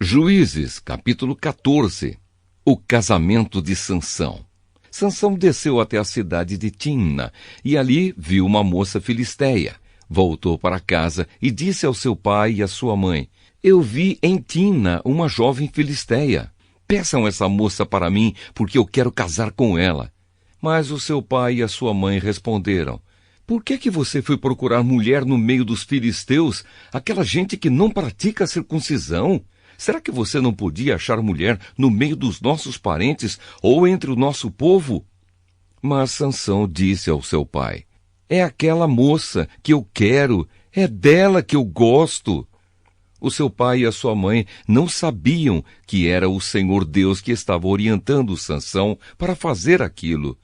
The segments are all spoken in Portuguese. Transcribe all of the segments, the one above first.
Juízes, capítulo 14. O casamento de Sansão. Sansão desceu até a cidade de Timna, e ali viu uma moça filisteia. Voltou para casa e disse ao seu pai e à sua mãe: Eu vi em Timna uma jovem filisteia. Peçam essa moça para mim, porque eu quero casar com ela. Mas o seu pai e a sua mãe responderam: Por que você foi procurar mulher no meio dos filisteus, aquela gente que não pratica a circuncisão? Será que você não podia achar mulher no meio dos nossos parentes ou entre o nosso povo? Mas Sansão disse ao seu pai: É aquela moça que eu quero, é dela que eu gosto. O seu pai e a sua mãe não sabiam que era o Senhor Deus que estava orientando Sansão para fazer aquilo.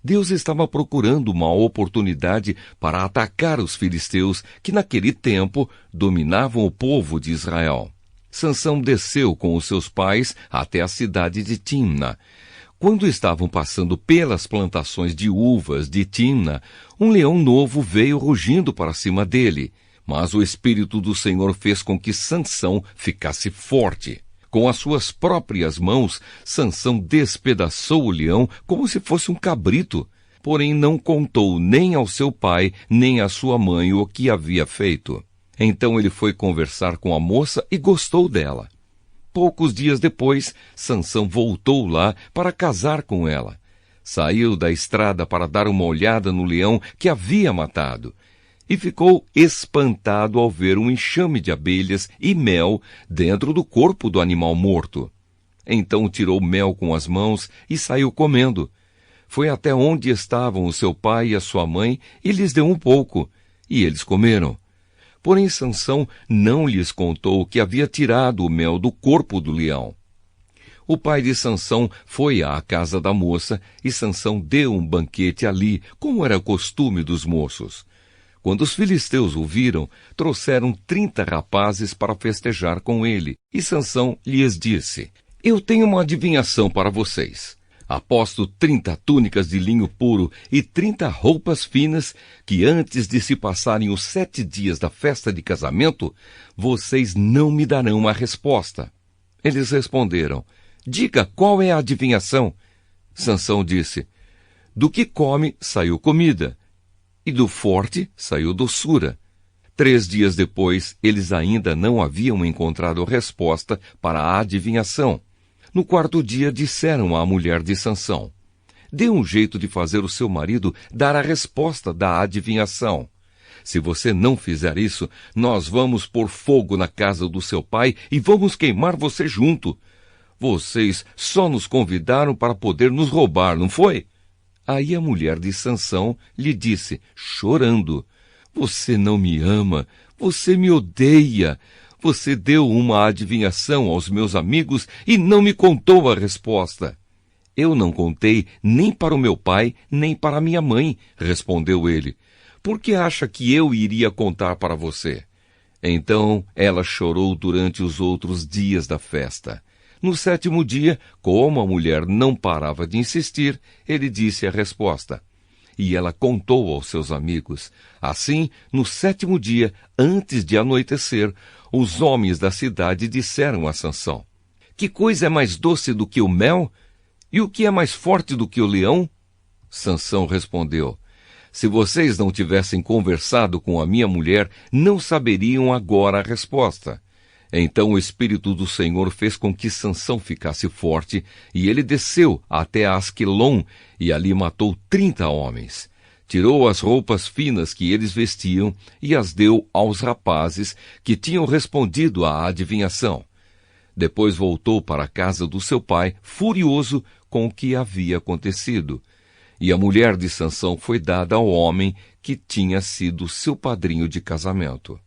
Deus estava procurando uma oportunidade para atacar os filisteus que naquele tempo dominavam o povo de Israel. Sansão desceu com os seus pais até a cidade de Timna. Quando estavam passando pelas plantações de uvas de Timna, um leão novo veio rugindo para cima dele. Mas o Espírito do Senhor fez com que Sansão ficasse forte. Com as suas próprias mãos, Sansão despedaçou o leão como se fosse um cabrito. Porém não contou nem ao seu pai, nem à sua mãe o que havia feito. Então ele foi conversar com a moça e gostou dela. Poucos dias depois, Sansão voltou lá para casar com ela. Saiu da estrada para dar uma olhada no leão que havia matado. E ficou espantado ao ver um enxame de abelhas e mel dentro do corpo do animal morto. Então tirou mel com as mãos e saiu comendo. Foi até onde estavam o seu pai e a sua mãe e lhes deu um pouco, e eles comeram. Porém Sansão não lhes contou que havia tirado o mel do corpo do leão. O pai de Sansão foi à casa da moça, e Sansão deu um banquete ali, como era costume dos moços. Quando os filisteus o viram, trouxeram 30 rapazes para festejar com ele, e Sansão lhes disse: Eu tenho uma adivinhação para vocês. Aposto 30 túnicas de linho puro e 30 roupas finas, que antes de se passarem os 7 dias da festa de casamento, vocês não me darão a resposta. Eles responderam: Diga qual é a adivinhação. Sansão disse: Do que come saiu comida, e do forte saiu doçura. 3 dias depois, eles ainda não haviam encontrado resposta para a adivinhação. No 4º dia disseram à mulher de Sansão: Dê um jeito de fazer o seu marido dar a resposta da adivinhação. Se você não fizer isso, nós vamos pôr fogo na casa do seu pai e vamos queimar você junto. Vocês só nos convidaram para poder nos roubar, não foi? Aí a mulher de Sansão lhe disse, chorando: Você não me ama, você me odeia. Você deu uma adivinhação aos meus amigos e não me contou a resposta. Eu não contei nem para o meu pai, nem para minha mãe, respondeu ele. Por que acha que eu iria contar para você? Então ela chorou durante os outros dias da festa. No 7º dia, como a mulher não parava de insistir, ele disse a resposta. E ela contou aos seus amigos. Assim, no 7º dia, antes de anoitecer, os homens da cidade disseram a Sansão: Que coisa é mais doce do que o mel? E o que é mais forte do que o leão? Sansão respondeu: Se vocês não tivessem conversado com a minha mulher, não saberiam agora a resposta. Então o Espírito do Senhor fez com que Sansão ficasse forte, e ele desceu até Asquelon, e ali matou 30 homens. Tirou as roupas finas que eles vestiam e as deu aos rapazes que tinham respondido à adivinhação. Depois voltou para a casa do seu pai, furioso com o que havia acontecido. E a mulher de Sansão foi dada ao homem que tinha sido seu padrinho de casamento.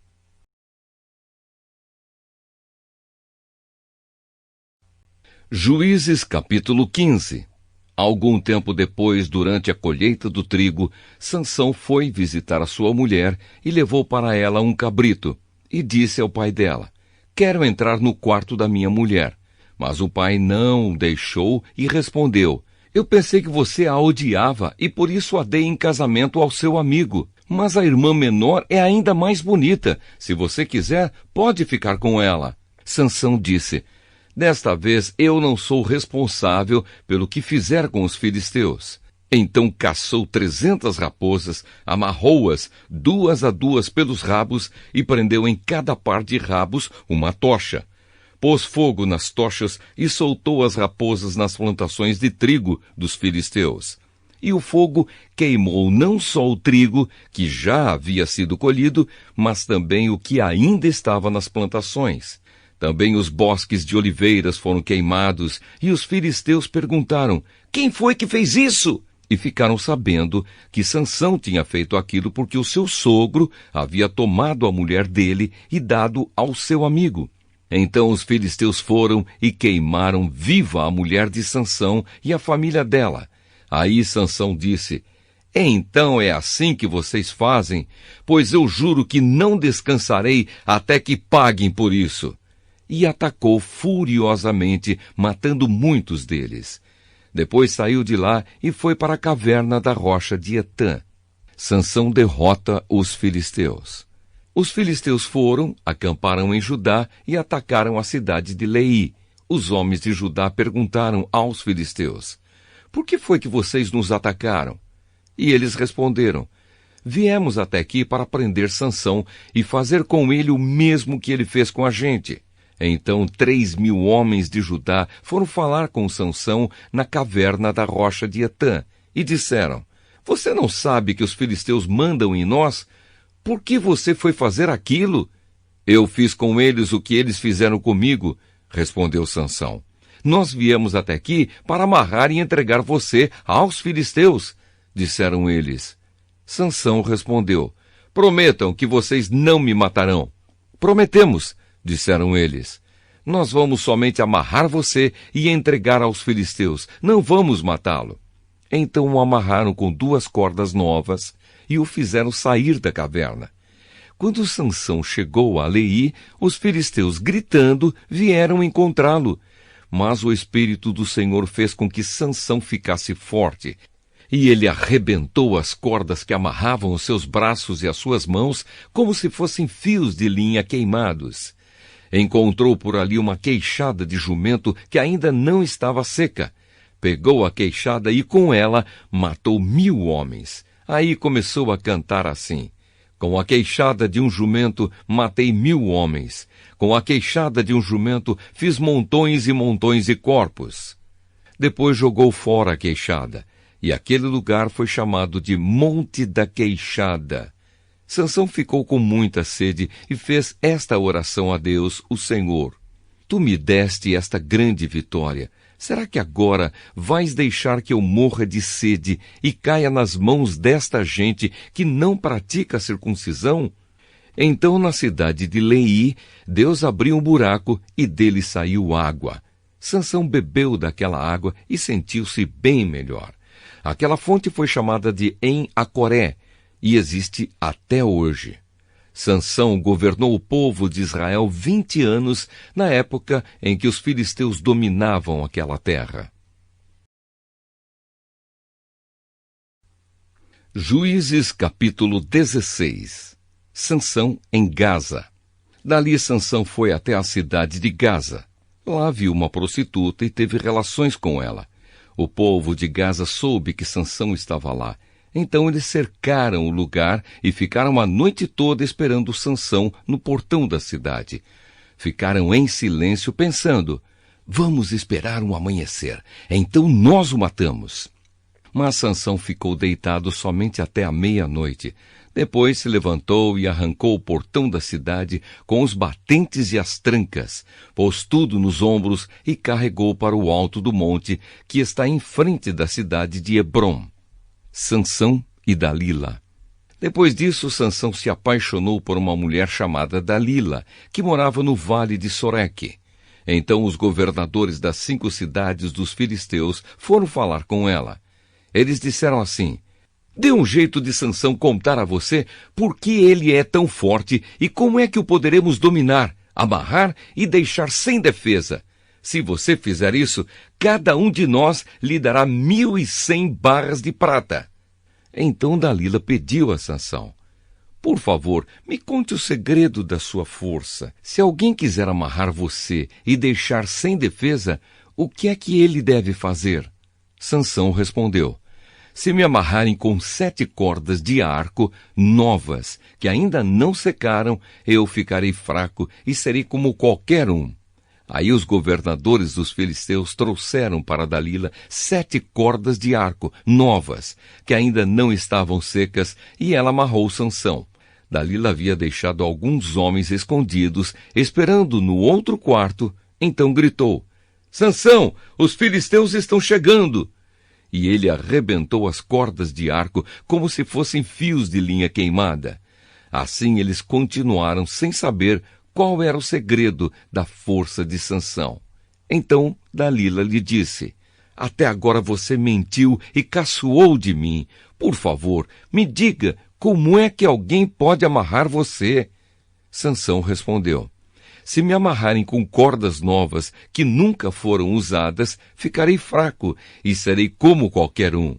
Juízes capítulo 15. Algum tempo depois, durante a colheita do trigo, Sansão foi visitar a sua mulher e levou para ela um cabrito, e disse ao pai dela: Quero entrar no quarto da minha mulher. Mas o pai não o deixou e respondeu: Eu pensei que você a odiava e por isso a dei em casamento ao seu amigo. Mas a irmã menor é ainda mais bonita. Se você quiser, pode ficar com ela. Sansão disse: Desta vez eu não sou responsável pelo que fizer com os filisteus. Então caçou 300 raposas, amarrou-as 2 a 2 pelos rabos e prendeu em cada par de rabos uma tocha. Pôs fogo nas tochas e soltou as raposas nas plantações de trigo dos filisteus. E o fogo queimou não só o trigo, que já havia sido colhido, mas também o que ainda estava nas plantações. Também os bosques de oliveiras foram queimados, e os filisteus perguntaram: quem foi que fez isso? E ficaram sabendo que Sansão tinha feito aquilo porque o seu sogro havia tomado a mulher dele e dado ao seu amigo. Então os filisteus foram e queimaram viva a mulher de Sansão e a família dela. Aí Sansão disse: então é assim que vocês fazem? Pois eu juro que não descansarei até que paguem por isso. E atacou furiosamente, matando muitos deles. Depois saiu de lá e foi para a caverna da rocha de Etã. Sansão derrota os filisteus. Os filisteus foram, acamparam em Judá e atacaram a cidade de Leí. Os homens de Judá perguntaram aos filisteus: por que foi que vocês nos atacaram? E eles responderam: viemos até aqui para prender Sansão e fazer com ele o mesmo que ele fez com a gente. Então 3.000 homens de Judá foram falar com Sansão na caverna da rocha de Etã e disseram: você não sabe que os filisteus mandam em nós? Por que você foi fazer aquilo? Eu fiz com eles o que eles fizeram comigo, respondeu Sansão. Nós viemos até aqui para amarrar e entregar você aos filisteus, disseram eles. Sansão respondeu: prometam que vocês não me matarão. Prometemos, disseram eles. Nós vamos somente amarrar você e entregar aos filisteus. Não vamos matá-lo. Então o amarraram com 2 cordas novas e o fizeram sair da caverna. Quando Sansão chegou a Leí, os filisteus, gritando, vieram encontrá-lo. Mas o Espírito do Senhor fez com que Sansão ficasse forte. E ele arrebentou as cordas que amarravam os seus braços e as suas mãos, como se fossem fios de linha queimados. Encontrou por ali uma queixada de jumento que ainda não estava seca. Pegou a queixada e com ela matou 1.000 homens. Aí começou a cantar assim: com a queixada de um jumento matei 1.000 homens. Com a queixada de um jumento fiz montões e montões de corpos. Depois jogou fora a queixada, e aquele lugar foi chamado de Monte da Queixada. Sansão ficou com muita sede e fez esta oração a Deus, o Senhor: tu me deste esta grande vitória. Será que agora vais deixar que eu morra de sede e caia nas mãos desta gente que não pratica a circuncisão? Então, na cidade de Leí, Deus abriu um buraco e dele saiu água. Sansão bebeu daquela água e sentiu-se bem melhor. Aquela fonte foi chamada de En-Acoré e existe até hoje. Sansão governou o povo de Israel 20 anos, na época em que os filisteus dominavam aquela terra. Juízes capítulo 16. Sansão em Gaza. Dali Sansão foi até a cidade de Gaza. Lá viu uma prostituta e teve relações com ela. O povo de Gaza soube que Sansão estava lá. Então eles cercaram o lugar e ficaram a noite toda esperando Sansão no portão da cidade. Ficaram em silêncio pensando: vamos esperar um amanhecer, então nós o matamos. Mas Sansão ficou deitado somente até a meia-noite. Depois se levantou e arrancou o portão da cidade com os batentes e as trancas, pôs tudo nos ombros e carregou para o alto do monte que está em frente da cidade de Hebrom. Sansão e Dalila. Depois disso, Sansão se apaixonou por uma mulher chamada Dalila, que morava no vale de Soreque. Então os governadores das 5 cidades dos filisteus foram falar com ela. Eles disseram assim: dê um jeito de Sansão contar a você por que ele é tão forte e como é que o poderemos dominar, amarrar e deixar sem defesa. Se você fizer isso, cada um de nós lhe dará 1.100 barras de prata. Então Dalila pediu a Sansão: Por favor, me conte o segredo da sua força. Se alguém quiser amarrar você e deixar sem defesa, o que é que ele deve fazer? Sansão respondeu: se me amarrarem com 7 cordas de arco novas, que ainda não secaram, eu ficarei fraco e serei como qualquer um. Aí os governadores dos filisteus trouxeram para Dalila 7 cordas de arco novas, que ainda não estavam secas, e ela amarrou Sansão. Dalila havia deixado alguns homens escondidos, esperando no outro quarto. Então gritou: Sansão, os filisteus estão chegando! E ele arrebentou as cordas de arco como se fossem fios de linha queimada. Assim eles continuaram sem saber qual era o segredo da força de Sansão. Então Dalila lhe disse: até agora você mentiu e caçoou de mim. Por favor, me diga, como é que alguém pode amarrar você? Sansão respondeu: se me amarrarem com cordas novas que nunca foram usadas, ficarei fraco e serei como qualquer um.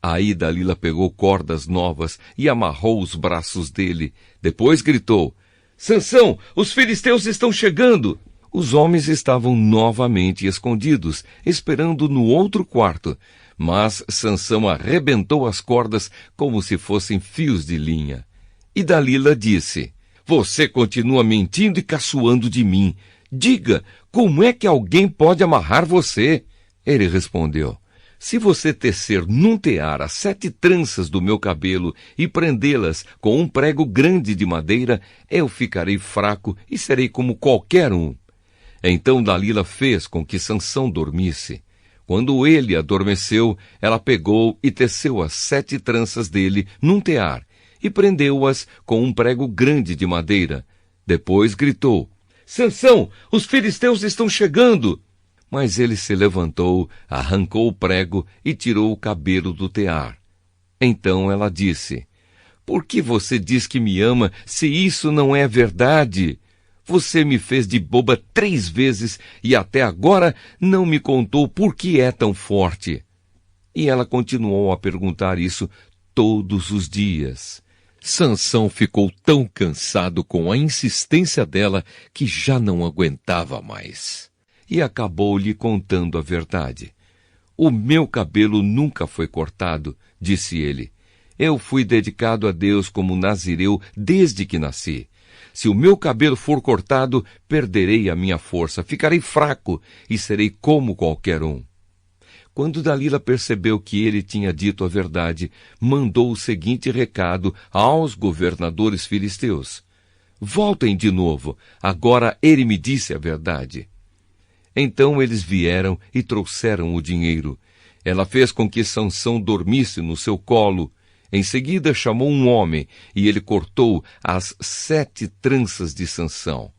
Aí Dalila pegou cordas novas e amarrou os braços dele. Depois gritou: Sansão, os filisteus estão chegando! Os homens estavam novamente escondidos, esperando no outro quarto. Mas Sansão arrebentou as cordas como se fossem fios de linha. E Dalila disse: você continua mentindo e caçoando de mim. Diga, como é que alguém pode amarrar você? Ele respondeu: se você tecer num tear as 7 tranças do meu cabelo e prendê-las com um prego grande de madeira, eu ficarei fraco e serei como qualquer um. Então Dalila fez com que Sansão dormisse. Quando ele adormeceu, ela pegou e teceu as 7 tranças dele num tear e prendeu-as com um prego grande de madeira. Depois gritou: Sansão, os filisteus estão chegando! Mas ele se levantou, arrancou o prego e tirou o cabelo do tear. Então ela disse: por que você diz que me ama, se isso não é verdade? Você me fez de boba 3 vezes e até agora não me contou por que é tão forte. E ela continuou a perguntar isso todos os dias. Sansão ficou tão cansado com a insistência dela que já não aguentava mais. E acabou lhe contando a verdade. O meu cabelo nunca foi cortado, disse ele. Eu fui dedicado a Deus como nazireu desde que nasci. Se o meu cabelo for cortado, perderei a minha força, ficarei fraco e serei como qualquer um. Quando Dalila percebeu que ele tinha dito a verdade, mandou o seguinte recado aos governadores filisteus: voltem de novo, agora ele me disse a verdade. Então eles vieram e trouxeram o dinheiro. Ela fez com que Sansão dormisse no seu colo. Em seguida chamou um homem, e ele cortou as 7 tranças de Sansão.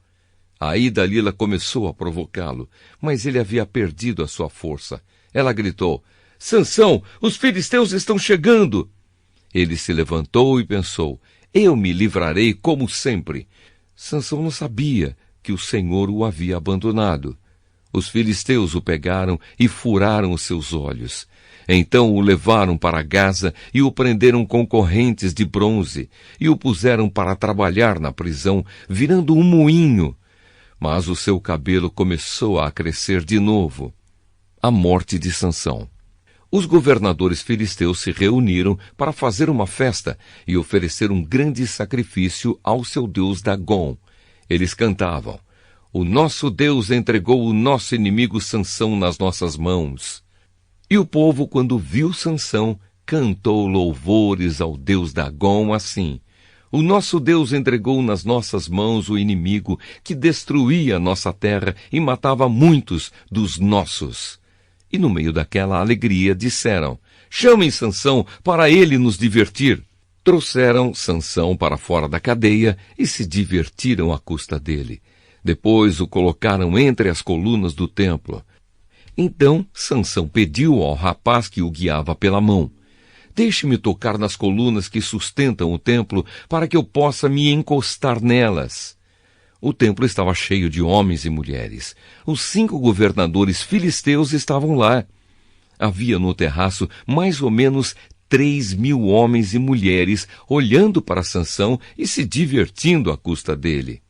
Aí Dalila começou a provocá-lo, mas ele havia perdido a sua força. Ela gritou: Sansão, os filisteus estão chegando! Ele se levantou e pensou: eu me livrarei como sempre. Sansão não sabia que o Senhor o havia abandonado. Os filisteus o pegaram e furaram os seus olhos. Então o levaram para Gaza e o prenderam com correntes de bronze e o puseram para trabalhar na prisão, virando um moinho. Mas o seu cabelo começou a crescer de novo. A morte de Sansão. Os governadores filisteus se reuniram para fazer uma festa e oferecer um grande sacrifício ao seu deus Dagom. Eles cantavam: o nosso Deus entregou o nosso inimigo Sansão nas nossas mãos. E o povo, quando viu Sansão, cantou louvores ao Deus Dagom assim: o nosso Deus entregou nas nossas mãos o inimigo que destruía a nossa terra e matava muitos dos nossos. E no meio daquela alegria disseram: chamem Sansão para ele nos divertir. Trouxeram Sansão para fora da cadeia e se divertiram à custa dele. Depois o colocaram entre as colunas do templo. Então Sansão pediu ao rapaz que o guiava pela mão: deixe-me tocar nas colunas que sustentam o templo, para que eu possa me encostar nelas. O templo estava cheio de homens e mulheres. Os 5 governadores filisteus estavam lá. Havia no terraço mais ou menos 3.000 homens e mulheres olhando para Sansão e se divertindo à custa dele.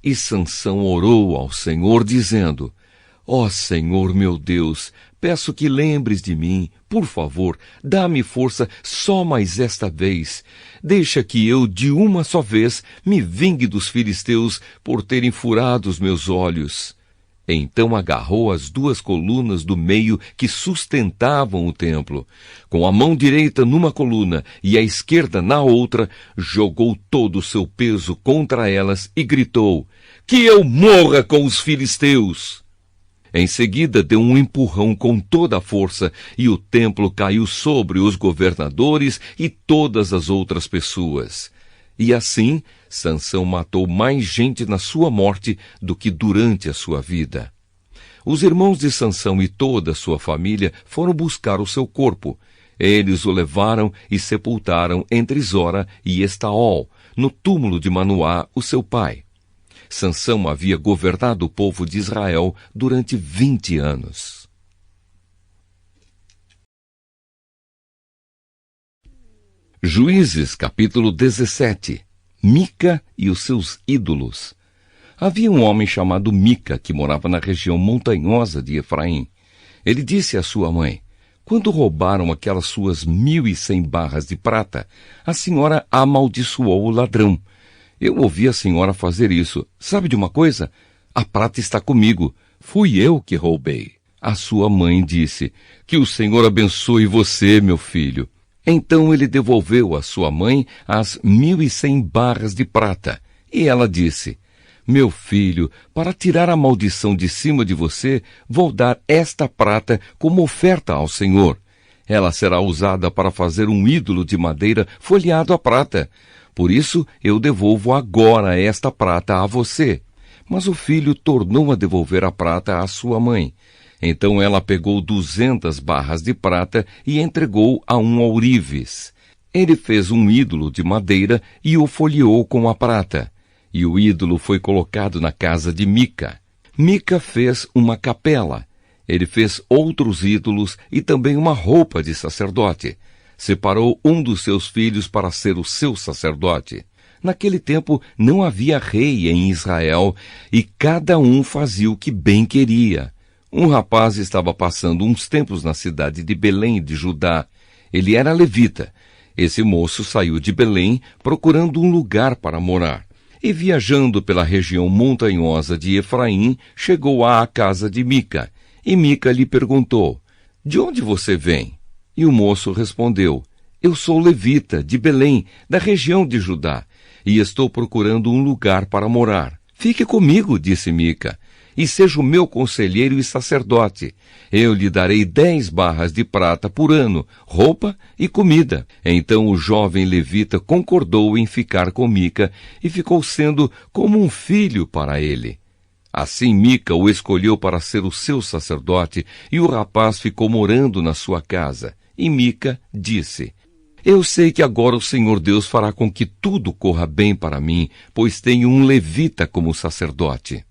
E Sansão orou ao Senhor, dizendo: Ó Senhor meu Deus, peço que lembres de mim, por favor, dá-me força só mais esta vez. Deixa que eu, de uma só vez, me vingue dos filisteus por terem furado os meus olhos. Então agarrou as 2 colunas do meio que sustentavam o templo. Com a mão direita numa coluna e a esquerda na outra, jogou todo o seu peso contra elas e gritou: Que eu morra com os filisteus! Em seguida deu um empurrão com toda a força e o templo caiu sobre os governadores e todas as outras pessoas. E assim, Sansão matou mais gente na sua morte do que durante a sua vida. Os irmãos de Sansão e toda a sua família foram buscar o seu corpo. Eles o levaram e sepultaram entre Zora e Estaol, no túmulo de Manoá, o seu pai. Sansão havia governado o povo de Israel durante 20 anos. Juízes, capítulo 17. Mica e os seus ídolos. Havia um homem chamado Mica que morava na região montanhosa de Efraim. Ele disse à sua mãe: Quando roubaram aquelas suas 1.100 barras de prata, a senhora amaldiçoou o ladrão. Eu ouvi a senhora fazer isso. Sabe de uma coisa? A prata está comigo. Fui eu que roubei. A sua mãe disse: Que o Senhor abençoe você, meu filho. Então ele devolveu à sua mãe as 1.100 barras de prata. E ela disse: Meu filho, para tirar a maldição de cima de você, vou dar esta prata como oferta ao Senhor. Ela será usada para fazer um ídolo de madeira folheado a prata. Por isso, eu devolvo agora esta prata a você. Mas o filho tornou a devolver a prata à sua mãe. Então ela pegou 200 barras de prata e entregou a um ourives. Ele fez um ídolo de madeira e o folheou com a prata. E o ídolo foi colocado na casa de Mica. Mica fez uma capela. Ele fez outros ídolos e também uma roupa de sacerdote. Separou um dos seus filhos para ser o seu sacerdote. Naquele tempo não havia rei em Israel e cada um fazia o que bem queria. Um rapaz estava passando uns tempos na cidade de Belém de Judá. Ele era levita. Esse moço saiu de Belém procurando um lugar para morar. E viajando pela região montanhosa de Efraim, chegou à casa de Mica. E Mica lhe perguntou: De onde você vem? E o moço respondeu: Eu sou levita, de Belém, da região de Judá, e estou procurando um lugar para morar. Fique comigo, disse Mica, e seja o meu conselheiro e sacerdote. Eu lhe darei 10 barras de prata por ano, roupa e comida. Então o jovem levita concordou em ficar com Mica e ficou sendo como um filho para ele. Assim Mica o escolheu para ser o seu sacerdote e o rapaz ficou morando na sua casa. E Mica disse: Eu sei que agora o Senhor Deus fará com que tudo corra bem para mim, pois tenho um levita como sacerdote.